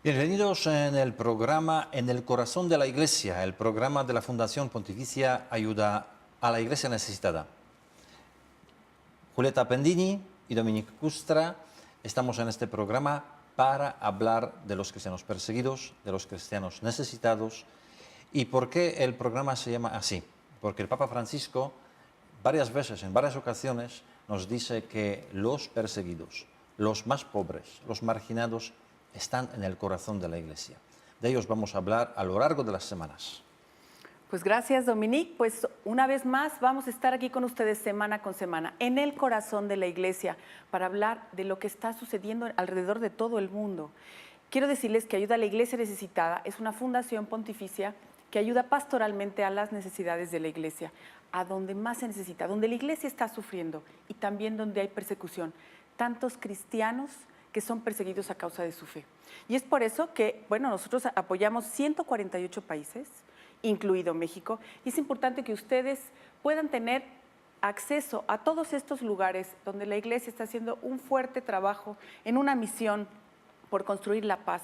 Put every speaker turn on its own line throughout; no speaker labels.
Bienvenidos en el programa En el Corazón de la Iglesia, el programa de la Fundación Pontificia Ayuda a la Iglesia Necesitada. Julieta Pendini y Dominique Custra estamos en este programa para hablar de los cristianos perseguidos, de los cristianos necesitados. ¿Y por qué el programa se llama así? Porque el Papa Francisco varias veces, en varias ocasiones, nos dice que los perseguidos, los más pobres, los marginados, están en el corazón de la Iglesia. De ellos vamos a hablar a lo largo de las semanas.
Pues gracias, Dominique. Pues una vez más vamos a estar aquí con ustedes semana con semana, en el corazón de la Iglesia, para hablar de lo que está sucediendo alrededor de todo el mundo. Quiero decirles que Ayuda a la Iglesia Necesitada es una fundación pontificia que ayuda pastoralmente a las necesidades de la Iglesia, a donde más se necesita, donde la Iglesia está sufriendo y también donde hay persecución. Tantos cristianos que son perseguidos a causa de su fe. Y es por eso que, bueno, nosotros apoyamos 148 países, incluido México, y es importante que ustedes puedan tener acceso a todos estos lugares donde la Iglesia está haciendo un fuerte trabajo en una misión por construir la paz,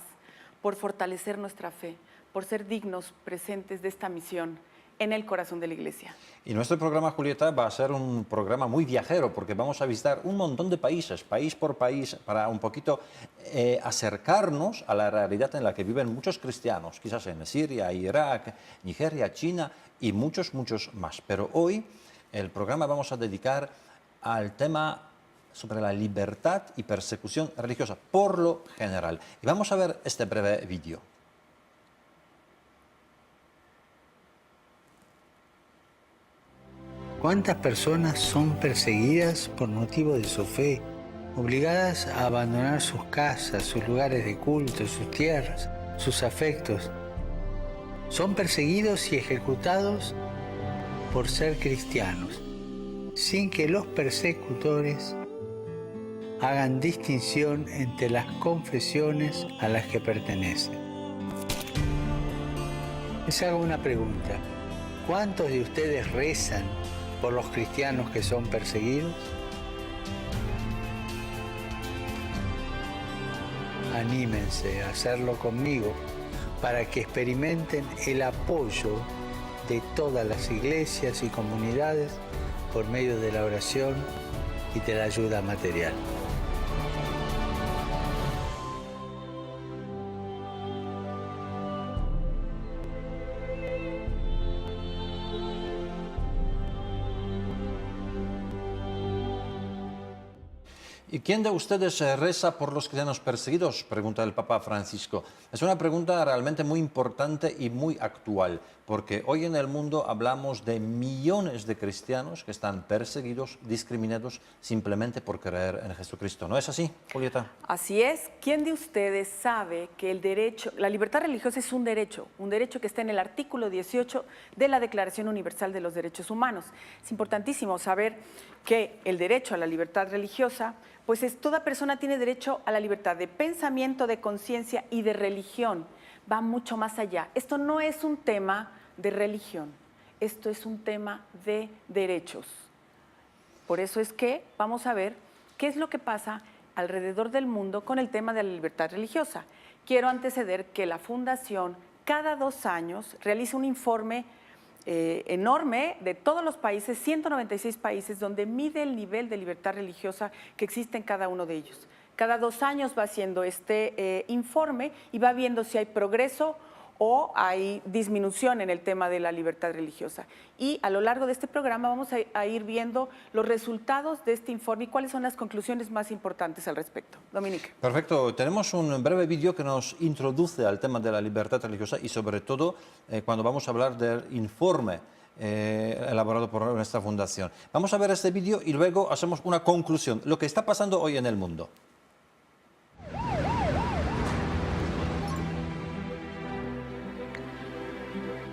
por fortalecer nuestra fe, por ser dignos presentes de esta misión en el corazón de la Iglesia.
Y nuestro programa, Julieta, va a ser un programa muy viajero porque vamos a visitar un montón de países, país por país, para un poquito acercarnos a la realidad en la que viven muchos cristianos, quizás en Siria, Irak, Nigeria, China y muchos más. Pero hoy el programa vamos a dedicar al tema sobre la libertad y persecución religiosa, por lo general. Y vamos a ver este breve vídeo.
¿Cuántas personas son perseguidas por motivo de su fe, obligadas a abandonar sus casas, sus lugares de culto, sus tierras, sus afectos? Son perseguidos y ejecutados por ser cristianos, sin que los persecutores hagan distinción entre las confesiones a las que pertenecen. Les hago una pregunta. ¿Cuántos de ustedes rezan por los cristianos que son perseguidos? Anímense a hacerlo conmigo para que experimenten el apoyo de todas las iglesias y comunidades por medio de la oración y de la ayuda material.
¿Y quién de ustedes reza por los cristianos perseguidos?, pregunta el Papa Francisco. Es una pregunta realmente muy importante y muy actual, porque hoy en el mundo hablamos de millones de cristianos que están perseguidos, discriminados, simplemente por creer en Jesucristo. ¿No es así, Julieta?
Así es. ¿Quién de ustedes sabe que el derecho, la libertad religiosa es un derecho que está en el artículo 18 de la Declaración Universal de los Derechos Humanos? Es importantísimo saber que el derecho a la libertad religiosa, pues toda persona tiene derecho a la libertad de pensamiento, de conciencia y de religión. Va mucho más allá. Esto no es un tema de religión, esto es un tema de derechos. Por eso es que vamos a ver qué es lo que pasa alrededor del mundo con el tema de la libertad religiosa. Quiero anteceder que la Fundación cada 2 años realiza un informe enorme de todos los países, 196 países, donde mide el nivel de libertad religiosa que existe en cada uno de ellos. Cada 2 años va haciendo este informe y va viendo si hay progreso o hay disminución en el tema de la libertad religiosa. Y a lo largo de este programa vamos a ir viendo los resultados de este informe y cuáles son las conclusiones más importantes al respecto. Dominique.
Perfecto. Tenemos un breve vídeo que nos introduce al tema de la libertad religiosa y sobre todo cuando vamos a hablar del informe elaborado por nuestra fundación. Vamos a ver este vídeo y luego hacemos una conclusión. Lo que está pasando hoy en el mundo.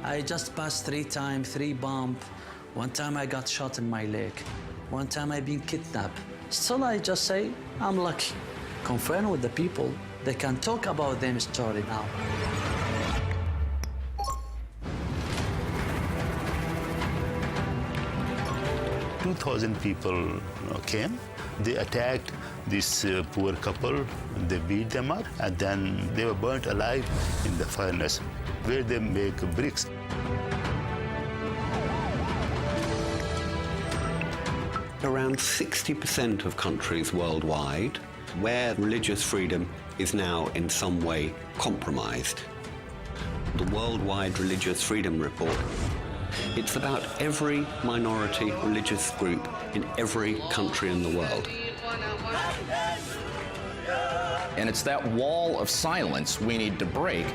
I just passed 3 times, 3 bombs. One time I got shot in my leg. One time I've been kidnapped. Still I just say, I'm lucky. Confront with the people, they can talk about their story now.
2,000 people came. They attacked this poor couple, they beat them up, and then they were burnt alive in the furnace where they make bricks.
Around 60% of countries worldwide where religious freedom is now in some way compromised. The Worldwide Religious Freedom Report, it's about every minority religious group in every country in the world.
And it's that wall of silence we need to break.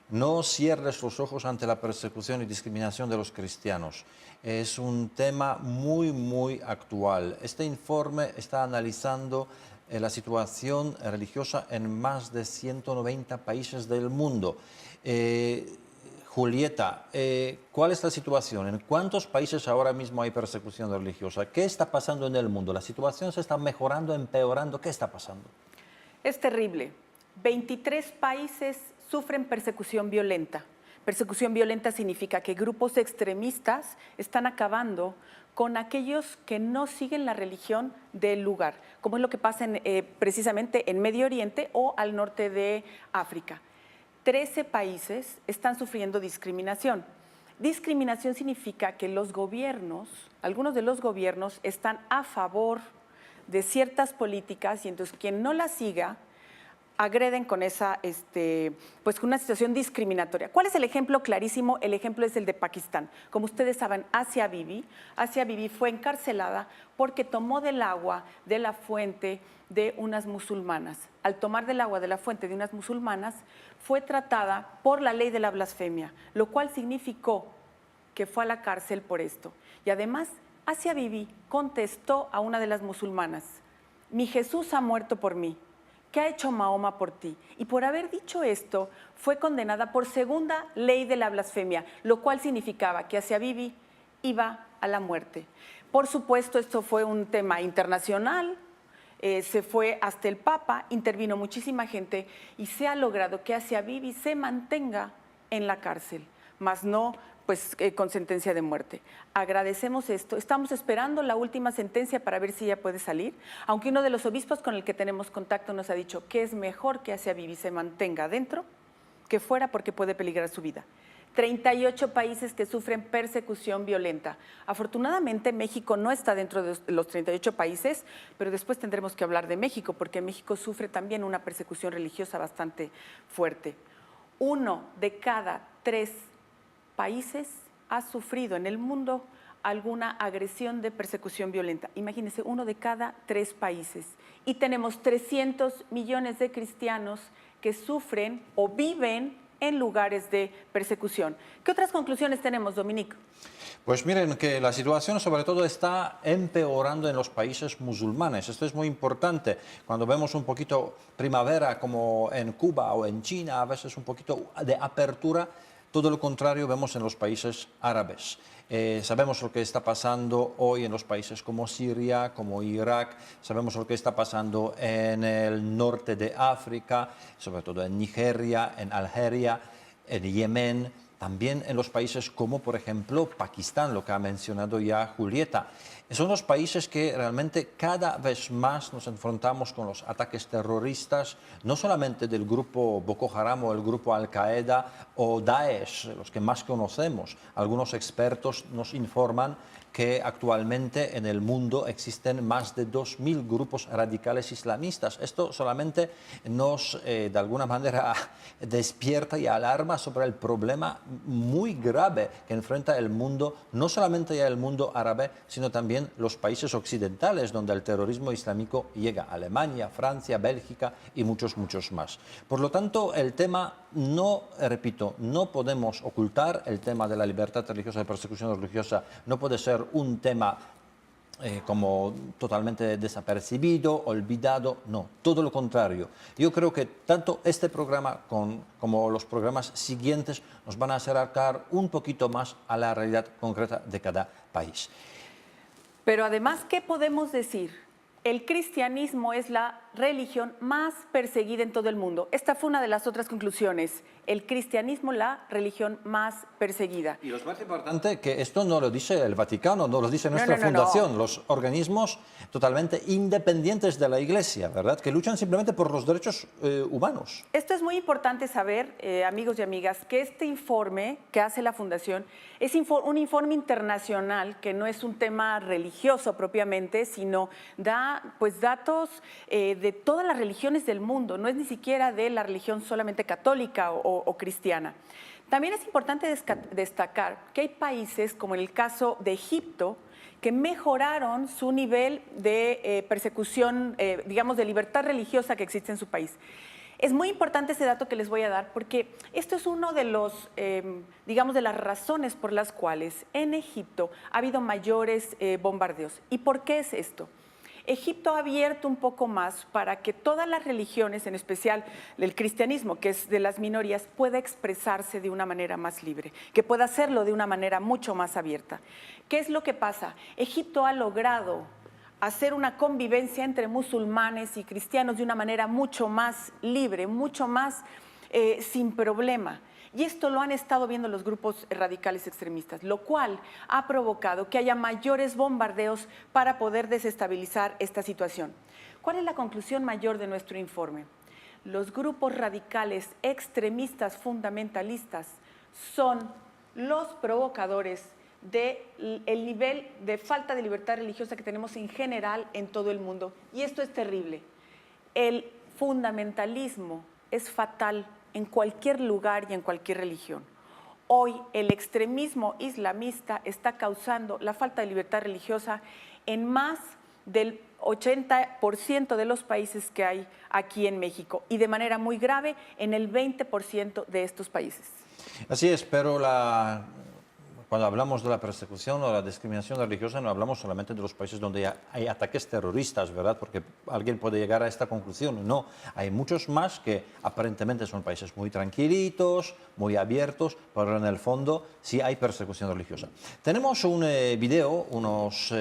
No cierres los ojos ante la persecución y discriminación de los cristianos. Es un tema muy actual. Este informe está analizando la situación religiosa en más de 190 países del mundo. Julieta, ¿cuál es la situación? ¿En cuántos países ahora mismo hay persecución religiosa? ¿Qué está pasando en el mundo? ¿La situación se está mejorando, empeorando? ¿Qué está pasando?
Es terrible. 23 países sufren persecución violenta. Persecución violenta significa que grupos extremistas están acabando con aquellos que no siguen la religión del lugar, como es lo que pasa precisamente en Medio Oriente o al norte de África. 13 países están sufriendo discriminación. Discriminación significa que los gobiernos, algunos de los gobiernos están a favor de ciertas políticas y entonces quien no las siga agreden con esa, pues con una situación discriminatoria. ¿Cuál es el ejemplo clarísimo? El ejemplo es el de Pakistán. Como ustedes saben, Asia Bibi fue encarcelada porque tomó del agua de la fuente de unas musulmanas. Al tomar del agua de la fuente de unas musulmanas, fue tratada por la ley de la blasfemia, lo cual significó que fue a la cárcel por esto. Y además, Asia Bibi contestó a una de las musulmanas: mi Jesús ha muerto por mí. ¿Qué ha hecho Mahoma por ti? Y por haber dicho esto, fue condenada por segunda ley de la blasfemia, lo cual significaba que Asia Bibi iba a la muerte. Por supuesto, esto fue un tema internacional, se fue hasta el Papa, intervino muchísima gente y se ha logrado que Asia Bibi se mantenga en la cárcel, más no con sentencia de muerte. Agradecemos esto. Estamos esperando la última sentencia para ver si ella puede salir, aunque uno de los obispos con el que tenemos contacto nos ha dicho que es mejor que Asia Bibi se mantenga adentro que fuera porque puede peligrar su vida. 38 países que sufren persecución violenta. Afortunadamente, México no está dentro de los 38 países, pero después tendremos que hablar de México, porque México sufre también una persecución religiosa bastante fuerte. 1 de cada 3 países ha sufrido en el mundo alguna agresión de persecución violenta. Imagínense, 1 de cada 3 países. Y tenemos 300 millones de cristianos que sufren o viven en lugares de persecución. ¿Qué otras conclusiones tenemos, Dominique?
Pues miren que la situación sobre todo está empeorando en los países musulmanes. Esto es muy importante. Cuando vemos un poquito primavera como en Cuba o en China, a veces un poquito de apertura, todo lo contrario vemos en los países árabes. Sabemos lo que está pasando hoy en los países como Siria, como Irak, sabemos lo que está pasando en el norte de África, sobre todo en Nigeria, en Algeria, en Yemen, también en los países como, por ejemplo, Pakistán, lo que ha mencionado ya Julieta. Son los países que realmente cada vez más nos enfrentamos con los ataques terroristas, no solamente del grupo Boko Haram o el grupo Al-Qaeda o Daesh, los que más conocemos. Algunos expertos nos informan que actualmente en el mundo existen más de 2.000 grupos radicales islamistas. Esto solamente nos, de alguna manera, despierta y alarma sobre el problema muy grave que enfrenta el mundo, no solamente ya el mundo árabe, sino también los países occidentales, donde el terrorismo islámico llega: Alemania, Francia, Bélgica y muchos más. Por lo tanto, el tema, no podemos ocultar el tema de la libertad religiosa, de persecución religiosa, no puede ser un tema como totalmente desapercibido, olvidado, no, todo lo contrario. Yo creo que tanto este programa como los programas siguientes nos van a acercar un poquito más a la realidad concreta de cada país.
Pero además, ¿qué podemos decir? El cristianismo es la religión más perseguida en todo el mundo. Esta fue una de las otras conclusiones. El cristianismo, la religión más perseguida.
Y lo más importante que esto no lo dice el Vaticano, no lo dice nuestra
no,
fundación, los organismos totalmente independientes de la Iglesia, ¿verdad? Que luchan simplemente por los derechos humanos.
Esto es muy importante saber, amigos y amigas, que este informe que hace la Fundación es un informe internacional que no es un tema religioso propiamente, sino da pues, datos de todas las religiones del mundo, no es ni siquiera de la religión solamente católica o cristiana. También es importante destacar que hay países, como en el caso de Egipto, que mejoraron su nivel de persecución, digamos, de libertad religiosa que existe en su país. Es muy importante ese dato que les voy a dar porque esto es uno de los, digamos, de las razones por las cuales en Egipto ha habido mayores bombardeos. ¿Y por qué es esto? Egipto ha abierto un poco más para que todas las religiones, en especial el cristianismo, que es de las minorías, pueda expresarse de una manera más libre, que pueda hacerlo de una manera mucho más abierta. ¿Qué es lo que pasa? Egipto ha logrado hacer una convivencia entre musulmanes y cristianos de una manera mucho más libre, mucho más sin problema. Y esto lo han estado viendo los grupos radicales extremistas, lo cual ha provocado que haya mayores bombardeos para poder desestabilizar esta situación. ¿Cuál es la conclusión mayor de nuestro informe? Los grupos radicales extremistas fundamentalistas son los provocadores del nivel de falta de libertad religiosa que tenemos en general en todo el mundo. Y esto es terrible. El fundamentalismo es fatal en cualquier lugar y en cualquier religión. Hoy el extremismo islamista está causando la falta de libertad religiosa en más del 80% de los países que hay aquí en México y de manera muy grave en el 20% de estos países.
Así es, pero cuando hablamos de la persecución o la discriminación religiosa no hablamos solamente de los países donde hay ataques terroristas, ¿verdad? Porque alguien puede llegar a esta conclusión. No, hay muchos más que aparentemente son países muy tranquilitos, muy abiertos, pero en el fondo sí hay persecución religiosa. Tenemos un video, unas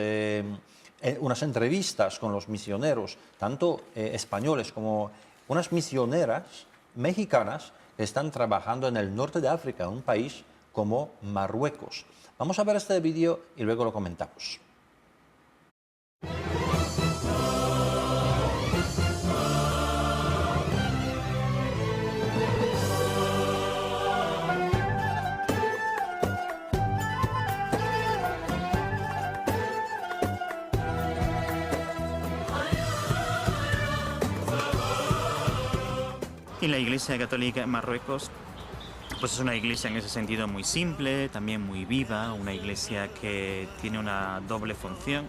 entrevistas con los misioneros, tanto españoles como unas misioneras mexicanas que están trabajando en el norte de África, un país como Marruecos. Vamos a ver este vídeo y luego lo comentamos.
Y la Iglesia Católica en Marruecos pues es una iglesia en ese sentido muy simple, también muy viva, una iglesia que tiene una doble función,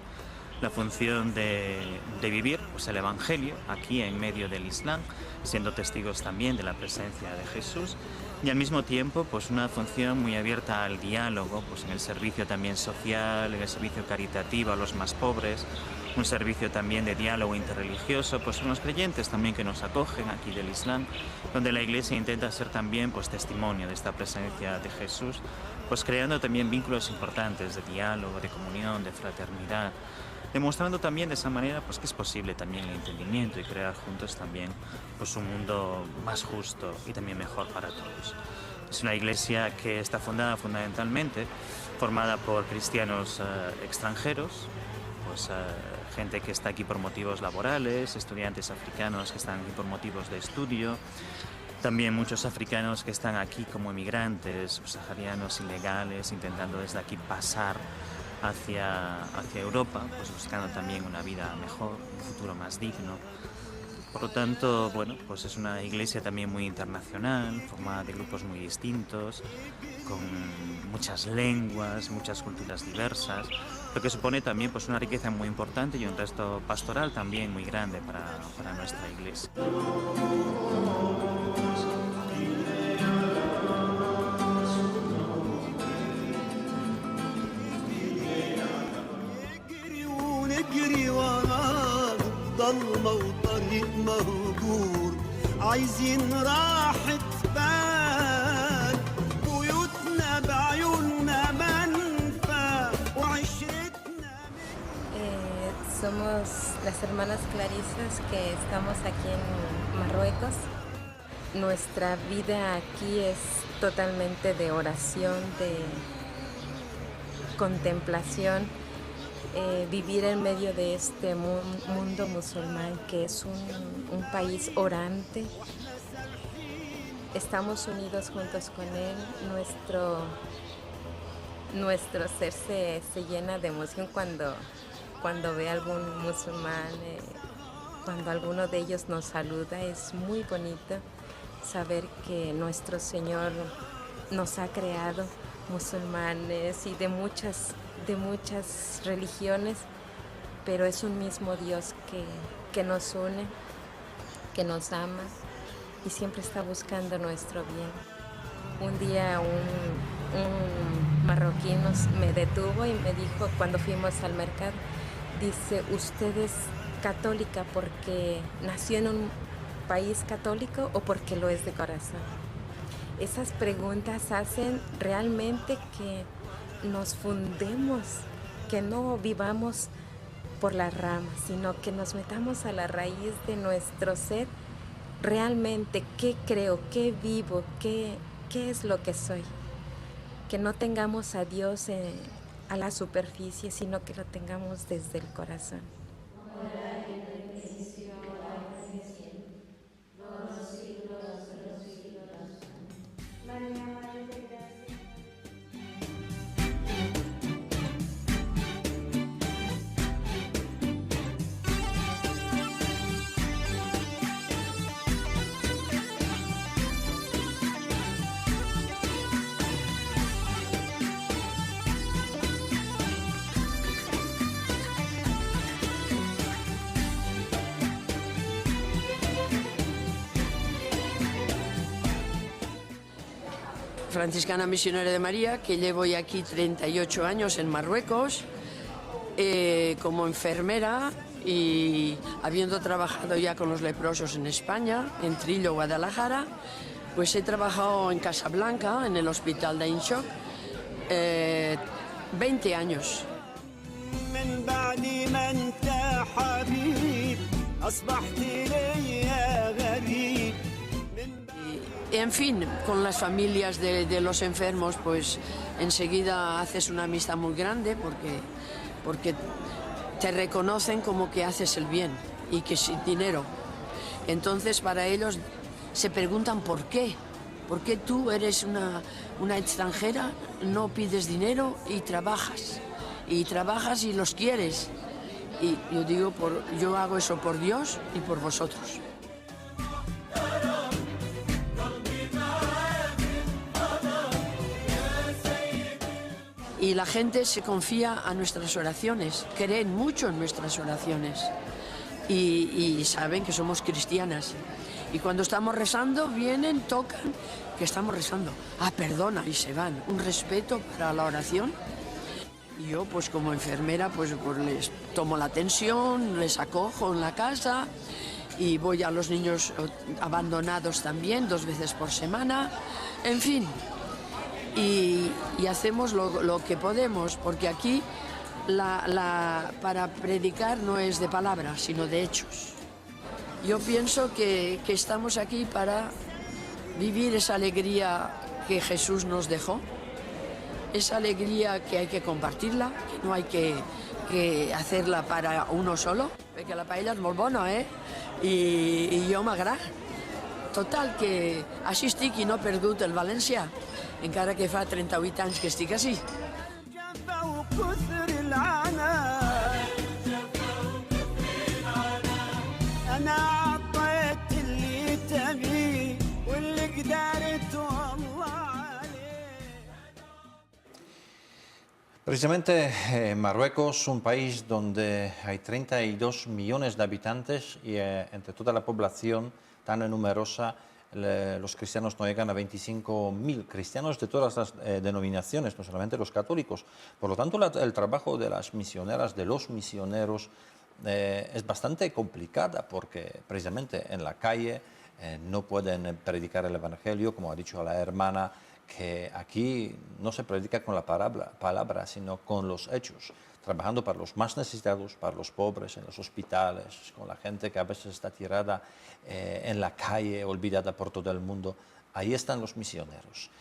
la función de vivir pues, el Evangelio aquí en medio del Islam, siendo testigos también de la presencia de Jesús, y al mismo tiempo pues una función muy abierta al diálogo, pues en el servicio también social, en el servicio caritativo a los más pobres, un servicio también de diálogo interreligioso, pues con los creyentes también que nos acogen aquí del Islam, donde la Iglesia intenta ser también pues testimonio de esta presencia de Jesús, pues creando también vínculos importantes de diálogo, de comunión, de fraternidad, demostrando también de esa manera pues que es posible también el entendimiento y crear juntos también pues un mundo más justo y también mejor para todos. Es una iglesia que está fundada fundamentalmente, formada por cristianos extranjeros, pues gente que está aquí por motivos laborales, estudiantes africanos que están aquí por motivos de estudio, también muchos africanos que están aquí como emigrantes, saharianos ilegales, intentando desde aquí pasar hacia Europa, pues buscando también una vida mejor, un futuro más digno. Por lo tanto, bueno, pues es una iglesia también muy internacional, formada de grupos muy distintos, con muchas lenguas, muchas culturas diversas, lo que supone también pues una riqueza muy importante y un resto pastoral también muy grande para nuestra iglesia.
عايزين راحة بال بيوتنا بعيوننا منفى وعشرتنا
Somos las hermanas clarisas que estamos aquí en Marruecos. Nuestra vida aquí es totalmente de oración, de contemplación, vivir en medio de este mundo musulmán que es un país orante. Estamos unidos juntos con él, nuestro ser se llena de emoción cuando ve a algún musulmán, cuando alguno de ellos nos saluda. Es muy bonito saber que nuestro Señor nos ha creado musulmanes y de muchas religiones, pero es un mismo Dios que nos une, que nos ama y siempre está buscando nuestro bien. Un día un marroquí me detuvo y me dijo, cuando fuimos al mercado, dice, ¿usted es católica porque nació en un país católico o porque lo es de corazón? Esas preguntas hacen realmente que nos fundemos, que no vivamos por las ramas, sino que nos metamos a la raíz de nuestro ser, realmente qué creo, qué vivo, qué es lo que soy. Que no tengamos a Dios a la superficie, sino que lo tengamos desde el corazón.
Franciscana Misionera de María, que llevo ya aquí 38 años en Marruecos, como enfermera y habiendo trabajado ya con los leprosos en España, en Trillo, Guadalajara, pues he trabajado en Casablanca, en el hospital de Ain Choc, 20 años. En fin, con las familias de los enfermos, pues enseguida haces una amistad muy grande porque te reconocen como que haces el bien y que sin dinero. Entonces para ellos se preguntan por qué. ¿Por qué tú eres una extranjera, no pides dinero y trabajas? Y trabajas y los quieres. Y yo digo, yo hago eso por Dios y por vosotros. Y la gente se confía a nuestras oraciones, creen mucho en nuestras oraciones y saben que somos cristianas. Y cuando estamos rezando, vienen, tocan, que estamos rezando. Ah, perdona, y se van. Un respeto para la oración. Y yo, pues como enfermera, pues les tomo la atención, les acojo en la casa y voy a los niños abandonados también 2 veces por semana. En fin. Y hacemos lo que podemos, porque aquí para predicar no es de palabras, sino de hechos. Yo pienso que estamos aquí para vivir esa alegría que Jesús nos dejó, esa alegría que hay que compartirla, que no hay que hacerla para uno solo, porque la paella es muy bona, I jo m'agrada. Total, que així estic i no he perdut el València, encara que fa 38 anys que estic així.
Precisamente Marruecos, un país donde hay 32 millones de habitantes y entre toda la población tan numerosa, los cristianos no llegan a 25.000 cristianos de todas las denominaciones, no solamente los católicos. Por lo tanto, el trabajo de las misioneras, de los misioneros, es bastante complicada porque precisamente en la calle no pueden predicar el Evangelio, como ha dicho la hermana, que aquí no se predica con la palabra, sino con los hechos. trabajando para los más necesitados, para los pobres, en los hospitales, con la gente que a veces está tirada en la calle, olvidada por todo el mundo. Ahí están los misioneros.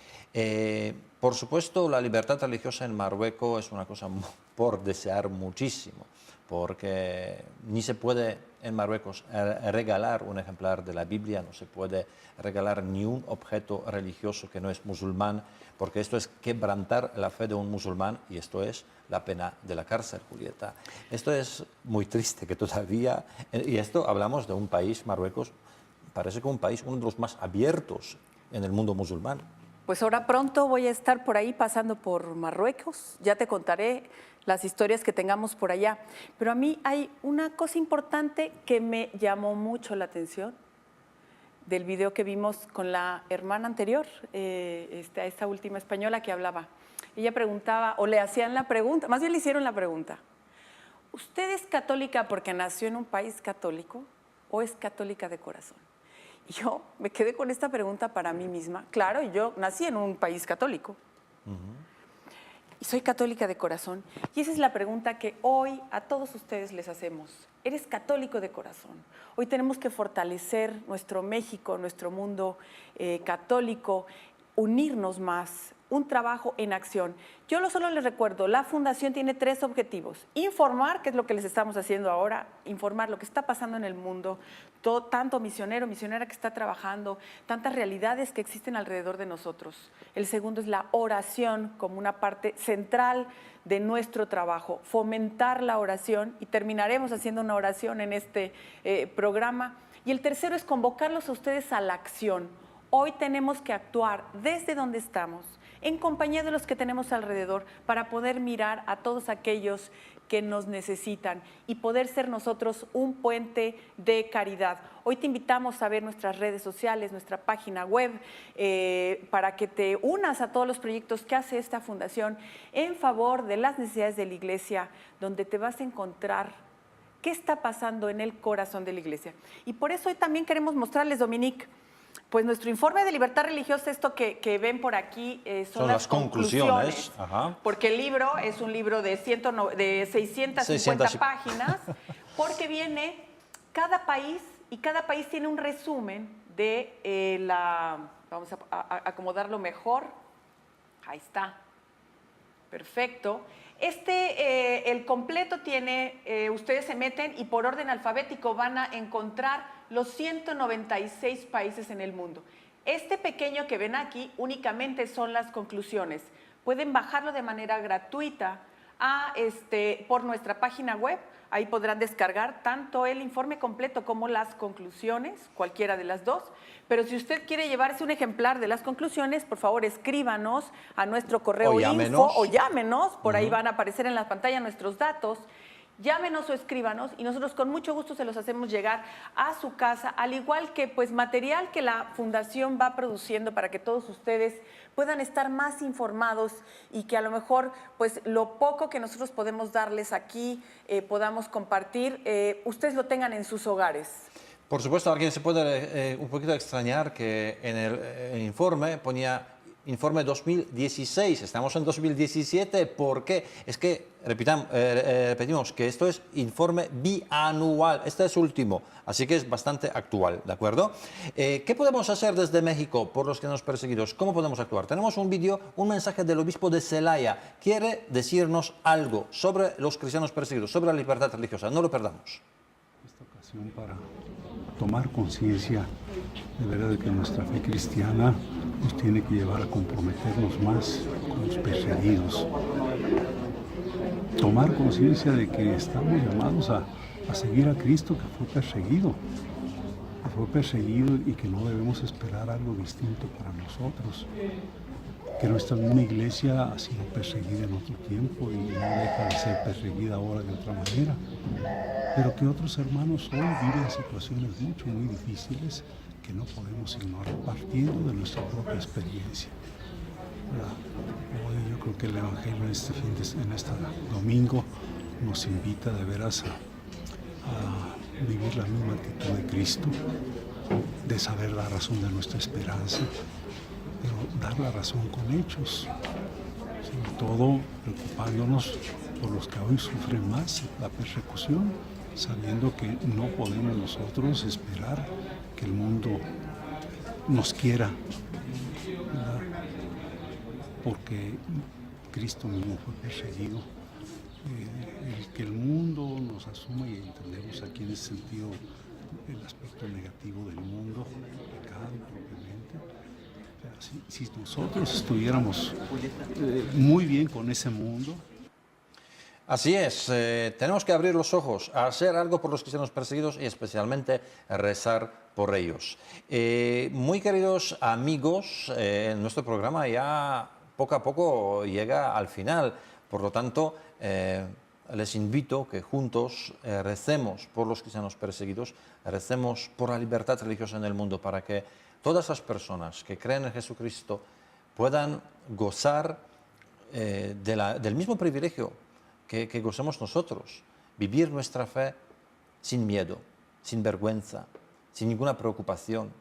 Por supuesto, la libertad religiosa en Marruecos es una cosa por desear muchísimo, porque ni se puede en Marruecos regalar un ejemplar de la Biblia, no se puede regalar ni un objeto religioso que no es musulmán, porque esto es quebrantar la fe de un musulmán y esto es la pena de la cárcel, Julieta. Esto es muy triste que todavía, y esto hablamos de un país, Marruecos, parece que un país, uno de los más abiertos en el mundo musulmán.
Pues ahora pronto voy a estar por ahí pasando por Marruecos, ya te contaré las historias que tengamos por allá. Pero a mí hay una cosa importante que me llamó mucho la atención del video que vimos con la hermana anterior, esta última española que hablaba. Ella preguntaba, o le hacían la pregunta, más bien le hicieron la pregunta, ¿usted es católica porque nació en un país católico o es católica de corazón? Y yo me quedé con esta pregunta para mí misma. Claro, yo nací en un país católico. Y soy católica de corazón. Y esa es la pregunta que hoy a todos ustedes les hacemos. ¿Eres católico de corazón? Hoy tenemos que fortalecer nuestro México, nuestro mundo católico, unirnos más, un trabajo en acción. Yo solo les recuerdo, la Fundación tiene 3 objetivos. Informar, que es lo que les estamos haciendo ahora, informar lo que está pasando en el mundo, tanto misionero, misionera que está trabajando, tantas realidades que existen alrededor de nosotros. El segundo es la oración como una parte central de nuestro trabajo, fomentar la oración, y terminaremos haciendo una oración en este programa. Y el tercero es convocarlos a ustedes a la acción. Hoy tenemos que actuar desde donde estamos, en compañía de los que tenemos alrededor, para poder mirar a todos aquellos que nos necesitan y poder ser nosotros un puente de caridad. Hoy te invitamos a ver nuestras redes sociales, nuestra página web, para que te unas a todos los proyectos que hace esta fundación en favor de las necesidades de la Iglesia, donde te vas a encontrar qué está pasando en el corazón de la Iglesia. Y por eso hoy también queremos mostrarles, Dominique, pues nuestro informe de libertad religiosa, esto que ven por aquí, son las conclusiones.
Ajá.
Porque el libro es un libro de 650 páginas, porque viene cada país, y cada país tiene un resumen de vamos a acomodarlo mejor. Ahí está. Perfecto. El completo tiene, ustedes se meten y por orden alfabético van a encontrar los 196 países en el mundo. Este pequeño que ven aquí únicamente son las conclusiones. Pueden bajarlo de manera gratuita por nuestra página web. Ahí podrán descargar tanto el informe completo como las conclusiones, cualquiera de las dos. Pero si usted quiere llevarse un ejemplar de las conclusiones, por favor escríbanos a nuestro correo info o llámenos. Por ahí van a aparecer en la pantalla nuestros datos. Llámenos o escríbanos y nosotros con mucho gusto se los hacemos llegar a su casa, al igual que pues material que la Fundación va produciendo para que todos ustedes puedan estar más informados y que a lo mejor pues lo poco que nosotros podemos darles aquí, podamos compartir, ustedes lo tengan en sus hogares.
Por supuesto, alguien se puede un poquito extrañar que en el informe ponía informe 2016, estamos en 2017, ¿por qué? Es que, repetimos, que esto es informe bianual, este es último, así que es bastante actual, ¿de acuerdo? ¿Qué podemos hacer desde México por los que nos perseguidos? ¿Cómo podemos actuar? Tenemos un vídeo, un mensaje del obispo de Celaya, quiere decirnos algo sobre los cristianos perseguidos, sobre la libertad religiosa, no lo perdamos.
Esta ocasión para tomar conciencia de verdad de que nuestra fe cristiana nos tiene que llevar a comprometernos más con los perseguidos. Tomar conciencia de que estamos llamados a seguir a Cristo que fue perseguido y que no debemos esperar algo distinto para nosotros. Que nuestra misma iglesia ha sido perseguida en otro tiempo y no deja de ser perseguida ahora de otra manera. Pero que otros hermanos hoy viven situaciones muy difíciles que no podemos ignorar, partiendo de nuestra propia experiencia. Hoy yo creo que el Evangelio en este domingo nos invita de veras a vivir la misma actitud de Cristo, de saber la razón de nuestra esperanza, pero dar la razón con hechos. sobre todo preocupándonos por los que hoy sufren más la persecución, sabiendo que no podemos nosotros esperar que el mundo nos quiera, ¿verdad? Porque Cristo mismo fue perseguido. El que el mundo nos asuma, y entendemos aquí en ese sentido el aspecto negativo del mundo, el pecado propiamente. O sea, si nosotros estuviéramos muy bien con ese mundo.
Así es, tenemos que abrir los ojos, a hacer algo por los cristianos perseguidos y especialmente rezar por ellos. Muy queridos amigos, nuestro programa ya poco a poco llega al final, por lo tanto les invito que juntos recemos por los cristianos perseguidos, recemos por la libertad religiosa en el mundo, para que todas las personas que creen en Jesucristo puedan gozar del mismo privilegio que gozamos nosotros, vivir nuestra fe sin miedo, sin vergüenza, sin ninguna preocupación,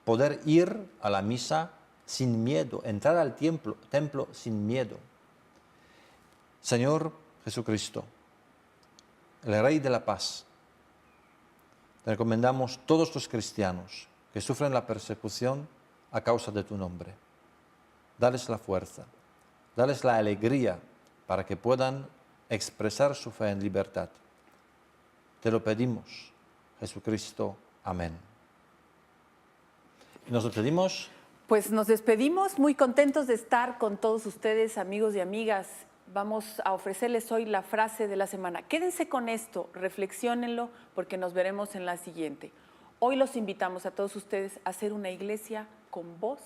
poder ir a la misa sin miedo, entrar al templo sin miedo. Señor Jesucristo, el Rey de la Paz, te recomendamos todos los cristianos que sufren la persecución a causa de tu nombre. Dales la fuerza, dales la alegría para que puedan expresar su fe en libertad. Te lo pedimos, Jesucristo. Amén. ¿Nos despedimos?
Pues nos despedimos muy contentos de estar con todos ustedes, amigos y amigas. Vamos a ofrecerles hoy la frase de la semana. Quédense con esto, reflexiónenlo, porque nos veremos en la siguiente. Hoy los invitamos a todos ustedes a hacer una iglesia con voz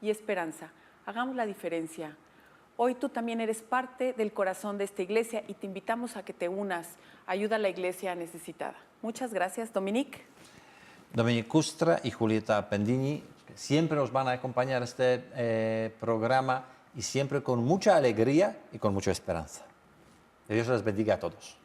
y esperanza. Hagamos la diferencia. Hoy tú también eres parte del corazón de esta iglesia y te invitamos a que te unas. Ayuda a la iglesia necesitada. Muchas gracias, Dominique.
Dominique Custra y Julieta Pendini siempre nos van a acompañar en este programa y siempre con mucha alegría y con mucha esperanza. Que Dios les bendiga a todos.